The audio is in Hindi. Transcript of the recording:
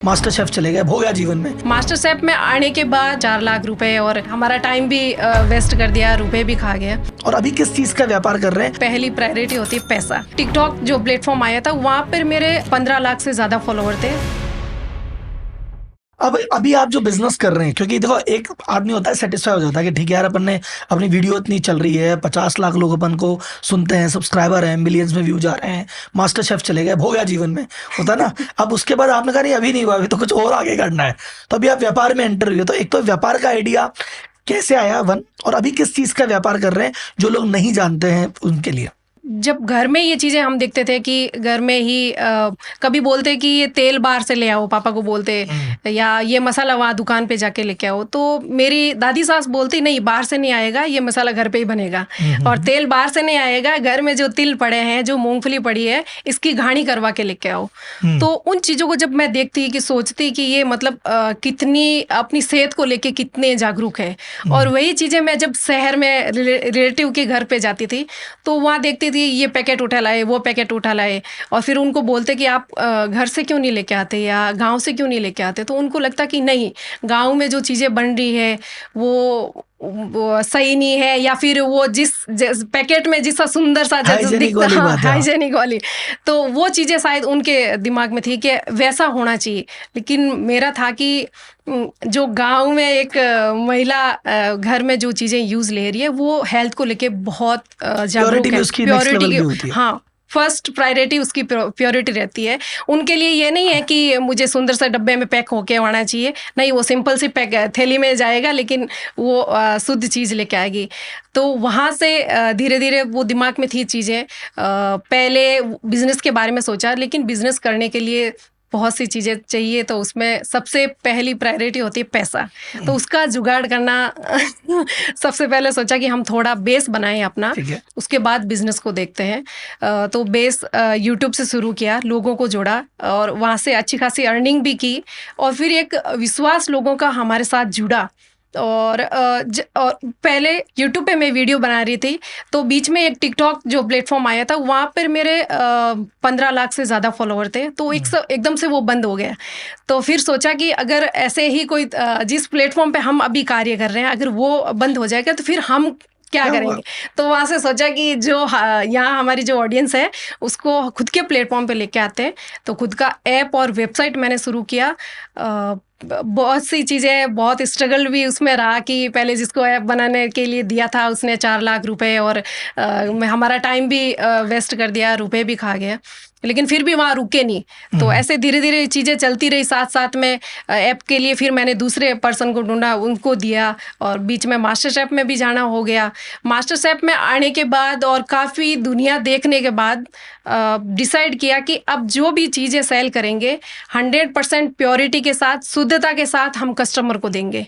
मास्टर शेफ चले गए, हो गया जीवन में। मास्टर शेफ में आने के बाद 4 लाख रुपए और हमारा टाइम भी वेस्ट कर दिया, रुपए भी खा गया। और अभी किस चीज का व्यापार कर रहे हैं? पहली प्रायोरिटी होती है पैसा। टिकटॉक जो प्लेटफॉर्म आया था वहाँ पर मेरे 15 लाख से ज्यादा फॉलोवर थे। अब अभी आप जो बिजनेस कर रहे हैं, क्योंकि देखो एक आदमी होता है सेटिस्फाई हो जाता है कि ठीक है यार, अपन ने अपनी वीडियो इतनी चल रही है, 50 लाख लोग अपन को सुनते हैं, सब्सक्राइबर हैं, मिलियंस में व्यूज आ रहे हैं, मास्टर शेफ चले गए, हो गया जीवन में, होता ना। अब उसके बाद आपने कहा नहीं अभी नहीं हुआ, अभी तो कुछ और आगे करना है, तो अभी आप व्यापार में एंटर हुए। तो एक तो व्यापार का आइडिया कैसे आया वन, और अभी किस चीज का व्यापार कर रहे हैं जो लोग नहीं जानते हैं उनके लिए? जब घर में ये चीज़ें हम देखते थे कि घर में ही कभी बोलते कि ये तेल बाहर से ले आओ, पापा को बोलते, या ये मसाला वहाँ दुकान पे जाके लेके आओ, तो मेरी दादी सास बोलती नहीं बाहर से नहीं आएगा, ये मसाला घर पे ही बनेगा, और तेल बाहर से नहीं आएगा, घर में जो तिल पड़े हैं, जो मूंगफली पड़ी है, इसकी घानी करवा के लेके आओ। तो उन चीज़ों को जब मैं देखती कि सोचती कि ये मतलब कितनी अपनी सेहत को लेके कितने जागरूक है। और वही चीज़ें मैं जब शहर में रिलेटिव के घर पे जाती थी तो वहाँ देखती थी ये पैकेट उठा लाए, वो पैकेट उठा लाए, और फिर उनको बोलते कि आप घर से क्यों नहीं लेके आते या गांव से क्यों नहीं लेके आते। तो उनको लगता कि नहीं, गांव में जो चीज़ें बन रही है वो सही नहीं है, या फिर वो जिस पैकेट में जिसका सुंदर सा दिखता है हाइजेनिक वाली, तो वो चीज़ें शायद उनके दिमाग में थी कि वैसा होना चाहिए। लेकिन मेरा था कि जो गांव में एक महिला घर में जो चीज़ें यूज़ ले रही है वो हेल्थ को लेके बहुत जागरूक है, प्योरिटी हाँ, फर्स्ट प्रायोरिटी उसकी प्योरिटी रहती है। उनके लिए ये नहीं है कि मुझे सुंदर सा डब्बे में पैक होके आना चाहिए, नहीं, वो सिंपल सी पैक थैली में जाएगा, लेकिन वो शुद्ध चीज़ लेके आएगी। तो वहाँ से धीरे धीरे वो दिमाग में थी चीज़ें। पहले बिजनेस के बारे में सोचा, लेकिन बिजनेस करने के लिए बहुत सी चीज़ें चाहिए, तो उसमें सबसे पहली प्रायोरिटी होती है पैसा। तो उसका जुगाड़ करना सबसे पहले सोचा कि हम थोड़ा बेस बनाएं अपना, उसके बाद बिजनेस को देखते हैं। तो बेस यूट्यूब से शुरू किया, लोगों को जोड़ा और वहाँ से अच्छी खासी अर्निंग भी की, और फिर एक विश्वास लोगों का हमारे साथ जुड़ा। और पहले यूट्यूब पे मैं वीडियो बना रही थी, तो बीच में एक टिकटॉक जो प्लेटफॉर्म आया था वहाँ पर मेरे 15 लाख से ज़्यादा फॉलोवर थे, तो एकदम से वो बंद हो गया। तो फिर सोचा कि अगर ऐसे ही कोई जिस प्लेटफॉर्म पे हम अभी कार्य कर रहे हैं अगर वो बंद हो जाएगा तो फिर हम क्या करेंगे। तो वहाँ से सोचा कि जो यहाँ हमारी जो ऑडियंस है उसको खुद के प्लेटफॉर्म पे लेके आते हैं। तो खुद का ऐप और वेबसाइट मैंने शुरू किया। बहुत सी चीज़ें, बहुत स्ट्रगल भी उसमें रहा कि पहले जिसको ऐप बनाने के लिए दिया था उसने 4 लाख रुपए और हमारा टाइम भी वेस्ट कर दिया, रुपए भी खा गया, लेकिन फिर भी वहाँ रुके नहीं। तो ऐसे धीरे धीरे चीज़ें चलती रही। साथ साथ में ऐप के लिए फिर मैंने दूसरे पर्सन को ढूंढा, उनको दिया, और बीच में मास्टर शेफ में भी जाना हो गया। मास्टर शेफ में आने के बाद और काफ़ी दुनिया देखने के बाद डिसाइड किया कि अब जो भी चीज़ें सेल करेंगे 100% प्योरिटी के साथ, शुद्धता के साथ हम कस्टमर को देंगे।